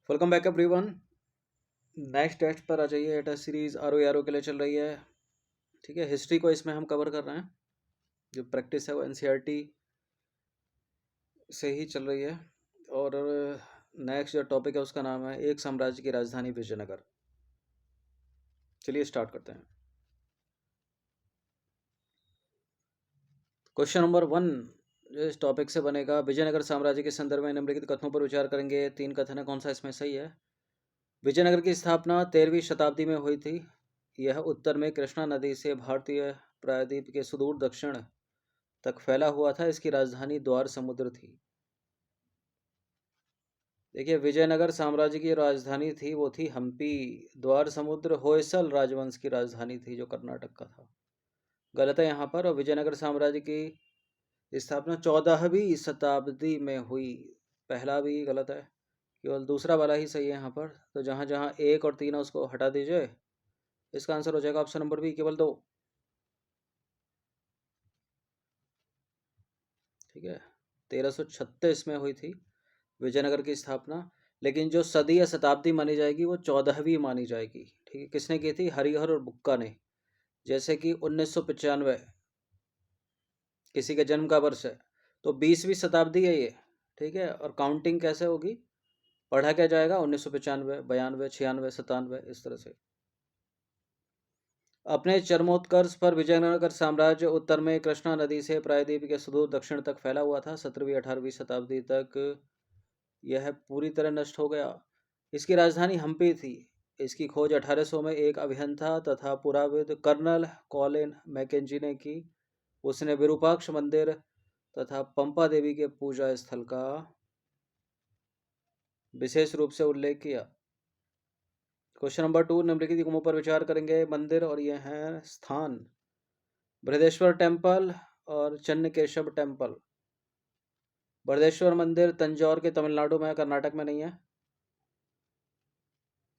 Welcome back everyone. Next test पर आ जाइए। टेस्ट सीरीज आर ओ के लिए चल रही है। ठीक है, हिस्ट्री को इसमें हम कवर कर रहे हैं। जो प्रैक्टिस है वो एनसीईआरटी से ही चल रही है। और नेक्स्ट जो टॉपिक है उसका नाम है एक साम्राज्य की राजधानी विजयनगर। चलिए स्टार्ट करते हैं। क्वेश्चन नंबर 1 जो इस टॉपिक से बनेगा, विजयनगर साम्राज्य के संदर्भ में निम्नलिखित कथनों पर विचार करेंगे। 3 कथन है, कौन सा इसमें सही है। विजयनगर की स्थापना 13वीं शताब्दी में हुई थी। यह उत्तर में कृष्णा नदी से भारतीय प्रायद्वीप के सुदूर दक्षिण तक फैला हुआ था। इसकी राजधानी द्वार समुद्र थी। देखिए, विजयनगर साम्राज्य की राजधानी थी वो थी हम्पी। द्वार समुद्र होयसल राजवंश की राजधानी थी जो कर्नाटक का था। गलत है यहाँ पर। और विजयनगर साम्राज्य की स्थापना 14वीं शताब्दी में हुई। पहला भी गलत है, केवल दूसरा वाला ही सही है यहाँ पर। तो जहाँ जहाँ 1 और 3 है उसको हटा दीजिए। इसका आंसर हो जाएगा ऑप्शन नंबर बी, केवल 2। ठीक है, 1336 में हुई थी विजयनगर की स्थापना। लेकिन जो सदी या शताब्दी मानी जाएगी वो 14वीं मानी जाएगी। ठीक है, किसने की थी? हरिहर और बुक्का ने। जैसे कि 1995 किसी के जन्म का वर्ष है तो 20वीं शताब्दी है ये। ठीक है, और काउंटिंग कैसे होगी, पढ़ा क्या जाएगा? 1995, 92, 96, 97, इस तरह से। अपने चरमोत्कर्ष पर विजयनगर साम्राज्य उत्तर में कृष्णा नदी से प्रायद्वीप के सुदूर दक्षिण तक फैला हुआ था। 17वीं 18वीं शताब्दी तक यह पूरी तरह नष्ट हो गया। इसकी राजधानी हम्पी थी। इसकी खोज 1800 में एक अभियंता तथा पुराविद कर्नल कॉलिन मैकेंजी ने की। उसने विरूपाक्ष मंदिर तथा पंपा देवी के पूजा स्थल का विशेष रूप से उल्लेख किया। क्वेश्चन नंबर 2, निम्नलिखित युग्मों पर विचार करेंगे। मंदिर और यह हैं स्थान: बृहदेश्वर टेम्पल और चन्नकेशव टेम्पल। बृहदेश्वर मंदिर तंजौर के तमिलनाडु में, कर्नाटक में नहीं है।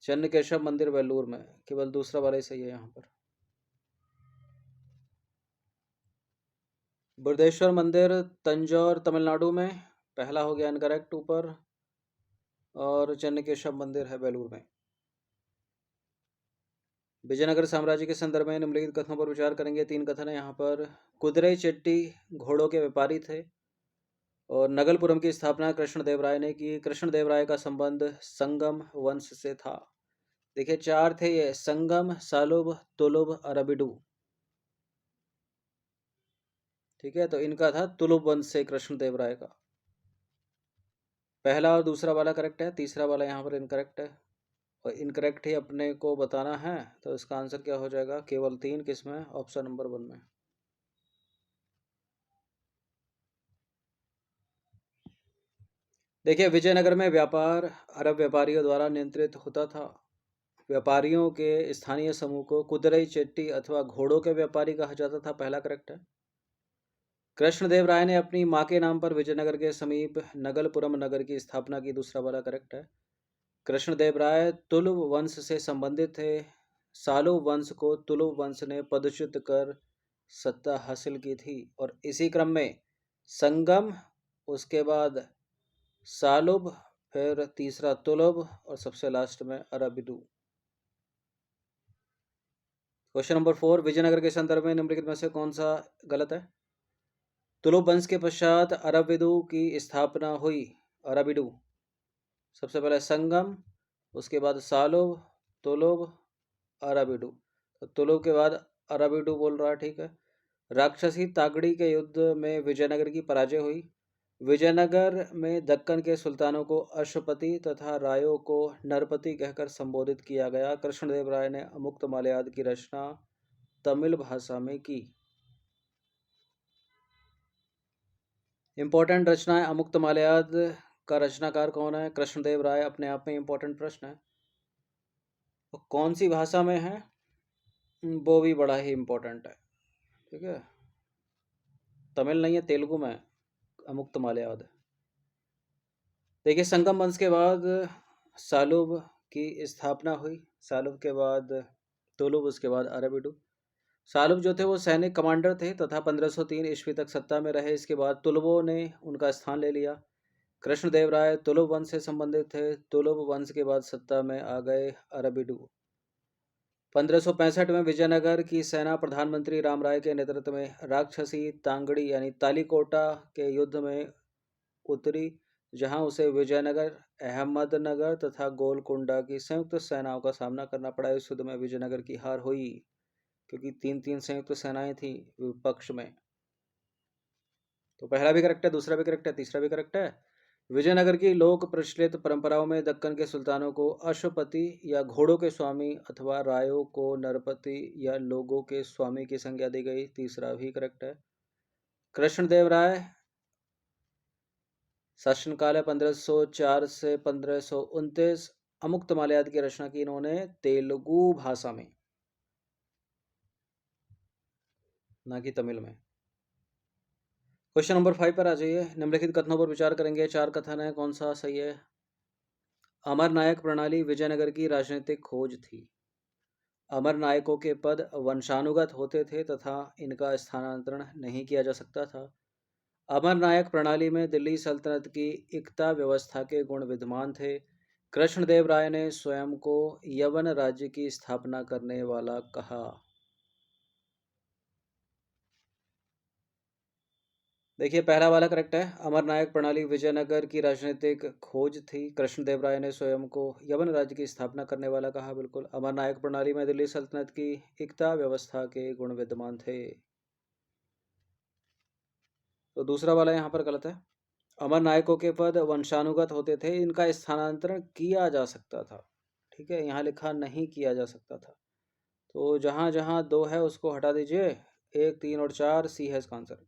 चन्नकेशव मंदिर वेलूर में। केवल दूसरा वाला ही सही है यहाँ पर। बृहदेश्वर मंदिर तंजौर तमिलनाडु में, पहला हो गया इनकरेक्ट ऊपर। और चन्नकेशव मंदिर है वेलूर में। विजयनगर साम्राज्य के संदर्भ में निम्नलिखित कथनों पर विचार करेंगे। 3 कथन है यहाँ पर। कुदिरै चेट्टी घोड़ों के व्यापारी थे। और नगलपुरम की स्थापना कृष्णदेवराय ने की। कृष्णदेवराय का संबंध संगम वंश से था। देखिए 4 थे ये: संगम, सालुब, तुलुब, अरबिडू। ठीक है, तो इनका था तुलुब वंश से कृष्णदेवराय का। पहला और दूसरा वाला करेक्ट है, तीसरा वाला यहाँ पर इनकरेक्ट है। और इनकरेक्ट ही अपने को बताना है, तो इसका आंसर क्या हो जाएगा? केवल 3 किसमें? ऑप्शन नंबर 1 में। देखिए, विजयनगर में व्यापार अरब व्यापारियों द्वारा नियंत्रित होता था। व्यापारियों के स्थानीय समूह को कुदिरै चेट्टी अथवा घोड़ों के व्यापारी कहा जाता था। पहला करेक्ट है। कृष्णदेव राय ने अपनी मां के नाम पर विजयनगर के समीप नगलपुरम नगर की स्थापना की। दूसरा वाला करेक्ट है। कृष्णदेव राय तुलुव वंश से संबंधित थे। सालुव वंश को तुलुव वंश ने पदच्युत कर सत्ता हासिल की थी। और इसी क्रम में संगम, उसके बाद सालुब, फिर तीसरा तुलुब और सबसे लास्ट में अरबिडू। क्वेश्चन नंबर 4, विजयनगर के संदर्भ में निम्नलिखित में से कौन सा गलत है? तुलुब वंश के पश्चात अरबिडू की स्थापना हुई। अरबिडू सबसे पहले संगम, उसके बाद सालुब, तुलुब, अरबिडू। तो तुलुब के बाद अरबिडू बोल रहा है। ठीक है। राक्षसी तागड़ी के युद्ध में विजयनगर की पराजय हुई। विजयनगर में दक्कन के सुल्तानों को अश्वपति तथा रायों को नरपति कहकर संबोधित किया गया। कृष्णदेव राय ने अमुक्त माल्याद की रचना तमिल भाषा में की। इंपॉर्टेंट रचना है अमुक्त माल्याद का रचनाकार कौन है? कृष्णदेव राय। अपने आप में इंपॉर्टेंट प्रश्न है। तो कौन सी भाषा में है वो भी बड़ा ही इंपॉर्टेंट है। ठीक है, तमिल नहीं है, तेलुगु में अमुक्त माल्याद। देखिए, संगम वंश के बाद सालुब की स्थापना हुई। सालुब के बाद तुलुब, उसके बाद अरबिडू। सालुब जो थे वो सैनिक कमांडर थे तथा 1503 ईस्वी तक सत्ता में रहे। इसके बाद तुलुबों ने उनका स्थान ले लिया। कृष्णदेव राय तुलुप वंश से संबंधित थे। तुलुप वंश के बाद सत्ता में आ गए अरबिडू। 1565 में विजयनगर की सेना प्रधानमंत्री रामराय के नेतृत्व में राक्षसी तांगड़ी यानी तालीकोटा के युद्ध में उतरी, जहां उसे विजयनगर, अहमदनगर तथा गोलकुंडा की संयुक्त सेनाओं का सामना करना पड़ा। इस युद्ध में विजयनगर की हार हुई क्योंकि तीन तीन संयुक्त सेनाएं थी विपक्ष में। तो पहला भी करेक्ट है, दूसरा भी करेक्ट है, तीसरा भी करेक्ट है। विजयनगर की लोक प्रचलित परंपराओं में दक्कन के सुल्तानों को अश्वपति या घोड़ों के स्वामी अथवा रायों को नरपति या लोगों के स्वामी की संज्ञा दी गई। तीसरा भी करेक्ट है। कृष्णदेव राय शासनकाल है 1504 से 1529। अमुक्तमाल्याद की रचना की इन्होंने तेलुगु भाषा में, ना कि तमिल में। क्वेश्चन नंबर 5 पर आ जाइए। निम्नलिखित कथनों पर विचार करेंगे। 4 कथन है, कौन सा सही है? अमर नायक प्रणाली विजयनगर की राजनीतिक खोज थी। अमर नायकों के पद वंशानुगत होते थे तथा इनका स्थानांतरण नहीं किया जा सकता था। अमर नायक प्रणाली में दिल्ली सल्तनत की एकता व्यवस्था के गुण विद्यमान थे। कृष्णदेव राय ने स्वयं को यवन राज्य की स्थापना करने वाला कहा। देखिए, पहला वाला करेक्ट है। अमर नायक प्रणाली विजयनगर की राजनीतिक खोज थी। कृष्णदेव राय ने स्वयं को यवन राज्य की स्थापना करने वाला कहा। बिल्कुल, अमर नायक प्रणाली में दिल्ली सल्तनत की एकता व्यवस्था के गुण विद्यमान थे। तो दूसरा वाला यहाँ पर गलत है। अमर नायकों के पद वंशानुगत होते थे, इनका स्थानांतरण किया जा सकता था। ठीक है, यहाँ लिखा नहीं किया जा सकता था। तो जहाँ जहाँ 2 है उसको हटा दीजिए। 1, 3 और 4 सी है इसका आंसर।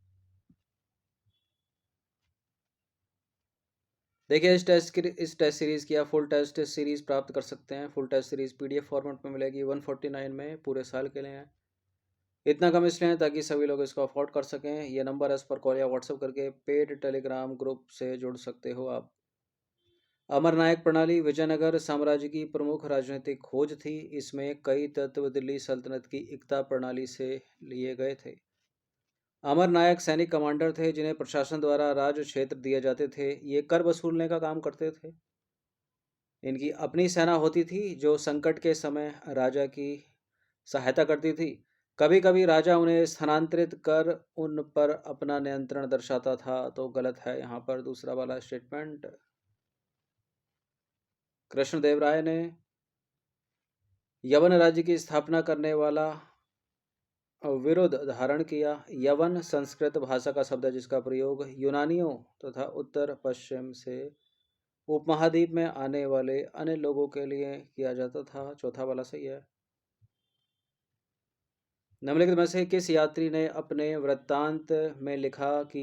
देखिए, इस टेस्ट सीरीज़ की आप फुल टेस्ट सीरीज़ प्राप्त कर सकते हैं। Full test series PDF format में मिलेगी 149 में, पूरे साल के लिए है। इतना कम इसलिए है ताकि सभी लोग इसको अफोर्ड कर सकें। ये नंबर है, इस पर कॉल या व्हाट्सअप करके पेड टेलीग्राम ग्रुप से जुड़ सकते हो आप। अमर नायक प्रणाली विजयनगर साम्राज्य की प्रमुख राजनीतिक खोज थी। इसमें कई तत्व दिल्ली सल्तनत की एकता प्रणाली से लिए गए थे। अमर नायक सैनिक कमांडर थे जिन्हें प्रशासन द्वारा राज्य क्षेत्र दिए जाते थे। ये कर वसूलने का काम करते थे। इनकी अपनी सेना होती थी जो संकट के समय राजा की सहायता करती थी। कभी कभी राजा उन्हें स्थानांतरित कर उन पर अपना नियंत्रण दर्शाता था। तो गलत है यहाँ पर दूसरा वाला स्टेटमेंट। कृष्णदेव राय ने यवन राज्य की स्थापना करने वाला विरोध धारण किया। यवन संस्कृत भाषा का शब्द है जिसका प्रयोग यूनानियों तथा उत्तर पश्चिम से उपमहाद्वीप में आने वाले अन्य लोगों के लिए किया जाता था। चौथा वाला सही है। निम्नलिखित में से किस यात्री ने अपने वृत्तांत में लिखा कि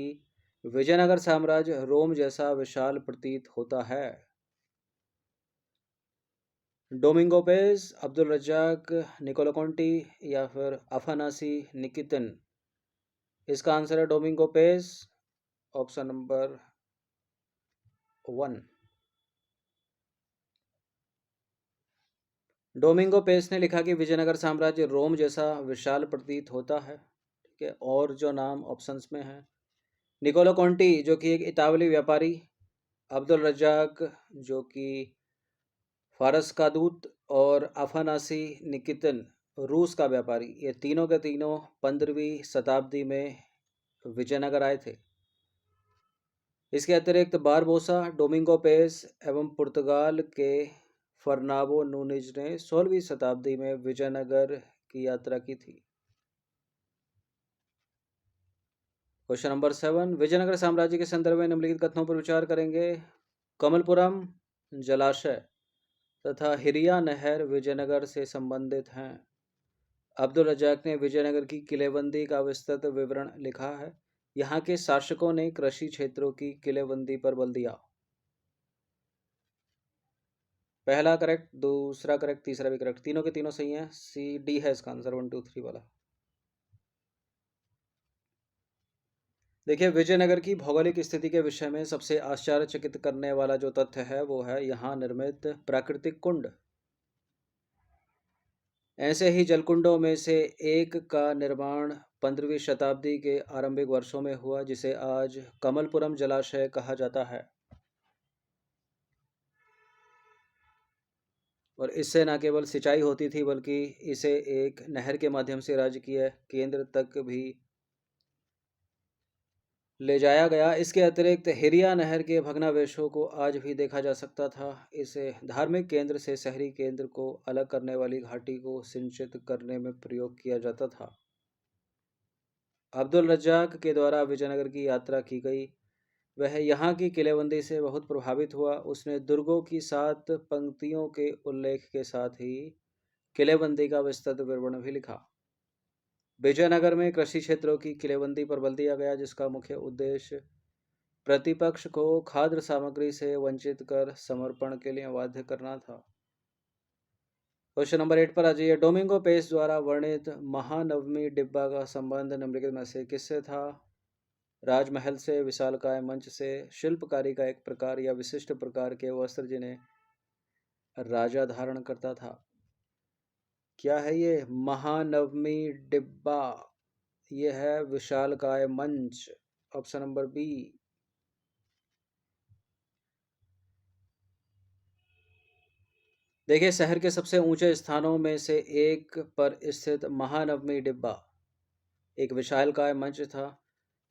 विजयनगर साम्राज्य रोम जैसा विशाल प्रतीत होता है? Domingo Paes, Abdul Razzaq, Niccolo Conti या फिर अफानासी निकितन? इसका आंसर है Domingo Paes, option number 1। Domingo Paes ने लिखा कि विजयनगर साम्राज्य रोम जैसा विशाल प्रतीत होता है। ठीक है, और जो नाम ऑप्शंस में है, निकोलो कॉन्टी जो कि एक इतावली व्यापारी, अब्दुल रज्जाक जो कि फारस का दूत, और अफानासी निकितन रूस का व्यापारी, ये तीनों के तीनों 15वीं शताब्दी में विजयनगर आए थे। इसके अतिरिक्त बारबोसा, डोमिंगो पेस एवं पुर्तगाल के फर्नाबो नूनिज ने 16वीं शताब्दी में विजयनगर की यात्रा की थी। क्वेश्चन नंबर 7, विजयनगर साम्राज्य के संदर्भ में निम्नलिखित कथनों पर विचार करेंगे। कमलपुरम जलाशय तथा हिरिया नहर विजयनगर से संबंधित हैं। अब्दुल रज्जाक ने विजयनगर की किलेबंदी का विस्तृत विवरण लिखा है। यहाँ के शासकों ने कृषि क्षेत्रों की किलेबंदी पर बल दिया। पहला करेक्ट, दूसरा करेक्ट, तीसरा भी करेक्ट, तीनों के तीनों सही हैं। CD है इसका आंसर, 1 2 3 वाला। देखिए, विजयनगर की भौगोलिक स्थिति के विषय में सबसे आश्चर्यचकित करने वाला जो तथ्य है वो है यहाँ निर्मित प्राकृतिक कुंड। ऐसे ही जलकुंडों में से एक का निर्माण 15वीं शताब्दी के आरंभिक वर्षों में हुआ जिसे आज कमलपुरम जलाशय कहा जाता है। और इससे न केवल सिंचाई होती थी बल्कि इसे एक नहर के माध्यम से राज्य के केंद्र तक भी ले जाया गया। इसके अतिरिक्त हिरिया नहर के भग्नावशेषों को आज भी देखा जा सकता था। इसे धार्मिक केंद्र से शहरी केंद्र को अलग करने वाली घाटी को सिंचित करने में प्रयोग किया जाता था। अब्दुल रज्जाक के द्वारा विजयनगर की यात्रा की गई। वह यहाँ की किलेबंदी से बहुत प्रभावित हुआ। उसने दुर्गों की 7 पंक्तियों के उल्लेख के साथ ही किलेबंदी का विस्तृत विवरण भी लिखा। विजयनगर में कृषि क्षेत्रों की किलेबंदी पर बल दिया गया, जिसका मुख्य उद्देश्य प्रतिपक्ष को खाद्य सामग्री से वंचित कर समर्पण के लिए बाध्य करना था। क्वेश्चन नंबर 8 पर आ जाइए। डोमिंगो पेस द्वारा वर्णित महानवमी डिब्बा का संबंध निम्नलिखित में से किससे था? राजमहल से, विशालकाय मंच से, शिल्पकारी का एक प्रकार या विशिष्ट प्रकार के वस्त्र जिन्हें राजा धारण करता था। क्या है ये? महानवमी डिब्बा। ये है विशालकाय मंच, ऑप्शन नंबर बी। देखिए, शहर के सबसे ऊंचे स्थानों में से एक पर स्थित महानवमी डिब्बा एक विशालकाय मंच था।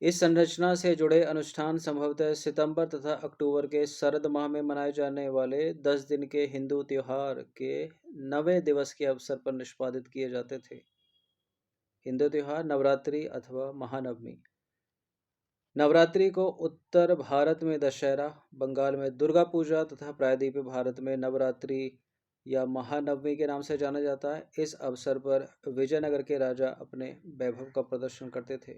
इस संरचना से जुड़े अनुष्ठान संभवतः सितंबर तथा अक्टूबर के शरद माह में मनाए जाने वाले 10 दिन के हिंदू त्योहार के 9वें दिवस के अवसर पर निष्पादित किए जाते थे। हिंदू त्योहार नवरात्रि अथवा महानवमी। नवरात्रि को उत्तर भारत में दशहरा, बंगाल में दुर्गा पूजा तथा प्रायद्वीपीय भारत में नवरात्रि या महानवमी के नाम से जाना जाता है। इस अवसर पर विजयनगर के राजा अपने वैभव का प्रदर्शन करते थे।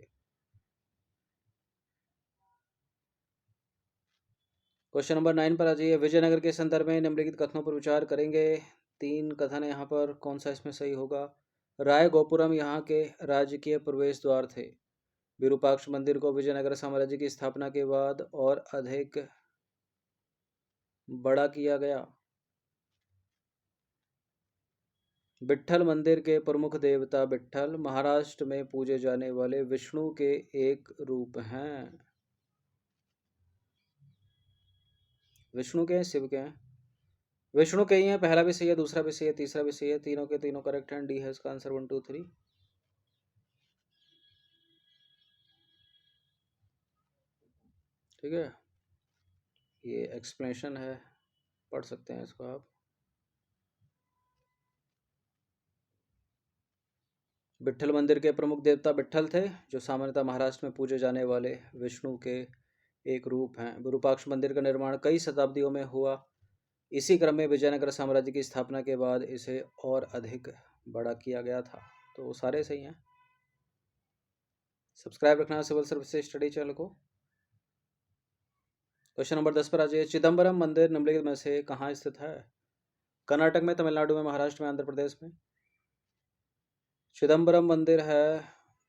क्वेश्चन नंबर 9 पर आ जाइए। विजयनगर के संदर्भ में निम्नलिखित कथनों पर विचार करेंगे। 3 कथन है यहाँ पर, कौन सा इसमें सही होगा? राय गोपुरम यहाँ के राजकीय प्रवेश द्वार थे। विरूपाक्ष मंदिर को विजयनगर साम्राज्य की स्थापना के बाद और अधिक बड़ा किया गया। विट्ठल मंदिर के प्रमुख देवता विट्ठल महाराष्ट्र में पूजे जाने वाले विष्णु के एक रूप हैं। विष्णु के हैं, शिव के हैं? विष्णु के ही हैं। पहला भी सही है, दूसरा भी सही है, तीसरा भी सही है। तीनों के तीनों करेक्ट हैं। डी है इसका आंसर, 1 2 3। ठीक है, ये एक्सप्लेनेशन है, पढ़ सकते हैं इसको आप। विट्ठल मंदिर के प्रमुख देवता विट्ठल थे, जो सामान्यतः महाराष्ट्र में पूजे जाने वाले विष्णु के एक रूप हैं। विरूपाक्ष मंदिर का निर्माण कई शताब्दियों में हुआ। इसी क्रम में विजयनगर साम्राज्य की स्थापना के बाद इसे और अधिक बड़ा किया गया था। तो वो सारे सही हैं। सब्सक्राइब रखना सिविल सर्विस स्टडी चैनल को। क्वेश्चन नंबर 10 पर आ जाइए। चिदम्बरम मंदिर निम्नलिखित में से कहाँ स्थित है? कर्नाटक में, तमिलनाडु में, महाराष्ट्र में, आंध्र प्रदेश में? चिदम्बरम मंदिर है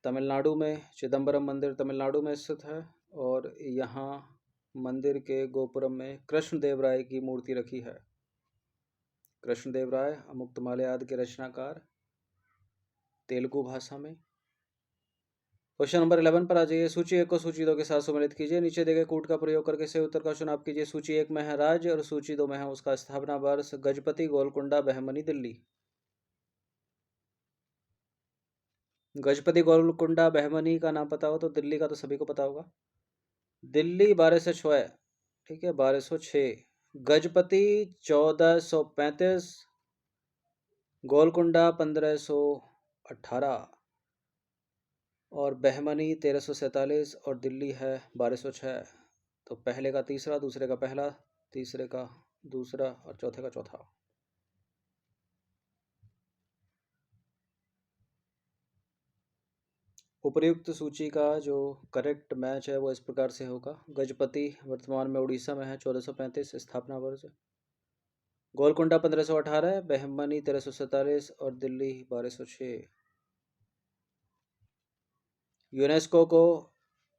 तमिलनाडु में। चिदम्बरम मंदिर तमिलनाडु में स्थित है और यहाँ मंदिर के गोपुरम में कृष्णदेव राय की मूर्ति रखी है। कृष्णदेव राय अमुक्तमाल्य आदि के रचनाकार, तेलुगु भाषा में। क्वेश्चन नंबर 11 पर आ जाइए। सूची 1 को सूची 2 के साथ सम्मिलित कीजिए। नीचे दिए गए कूट का प्रयोग करके सही उत्तर का चुनाव कीजिए। सूची 1 में है राज्य और सूची 2 में है उसका स्थापना वर्ष। गजपति, गोलकुंडा, बहमनी, दिल्ली। गजपति, गोलकुंडा, बहमनी का नाम पता हो तो दिल्ली का तो सभी को पता होगा। दिल्ली 1206 है, ठीक है, 1206। गजपति 1435, गोलकुंडा 1518 और बहमनी 1347 और दिल्ली है 1206। तो पहले का तीसरा, दूसरे का पहला, तीसरे का दूसरा और चौथे का चौथा। उपर्युक्त सूची का जो करेक्ट मैच है वो इस प्रकार से होगा। गजपति वर्तमान में उड़ीसा में है, 1435 स्थापना वर्ष। गोलकुंडा 1518, बहमनी 1347 और दिल्ली 1206। यूनेस्को को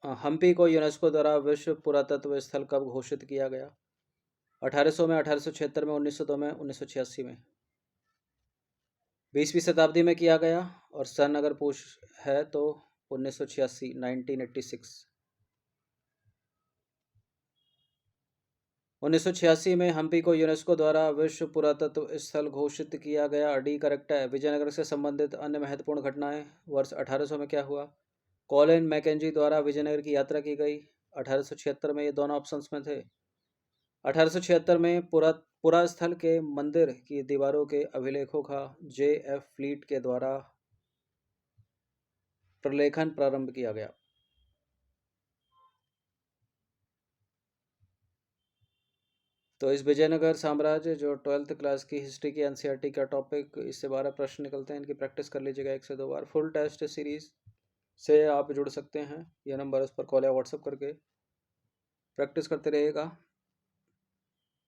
हम्पी को यूनेस्को द्वारा विश्व पुरातत्व स्थल कब घोषित किया गया? 1800 में, 1876 में, 1902 में, 1986 में? 20वीं शताब्दी में किया गया और सन अगर पूछ है तो 1986, 1986। 1986 में हम्पी को यूनेस्को द्वारा विश्व पुरातत्व स्थल घोषित किया गया। डी करेक्ट है। विजयनगर से संबंधित अन्य महत्वपूर्ण घटनाएं वर्ष 1800 में क्या हुआ? कॉलिन मैकेंजी द्वारा विजयनगर की यात्रा की गई। 1876 में, ये दोनों ऑप्शंस में थे। 1876 में पुरा स्थल के मंदिर की दीवारों के अभिलेखों का J.F. फ्लीट के द्वारा प्रलेखन प्रारंभ किया गया। तो इस विजयनगर साम्राज्य जो 12th क्लास की हिस्ट्री की एनसीईआरटी का टॉपिक, इससे 12 प्रश्न निकलते हैं। इनकी प्रैक्टिस कर लीजिएगा 1 से 2 बार। फुल टेस्ट सीरीज से आप जुड़ सकते हैं। यह नंबर उस पर कॉल या व्हाट्सअप करके प्रैक्टिस करते रहिएगा।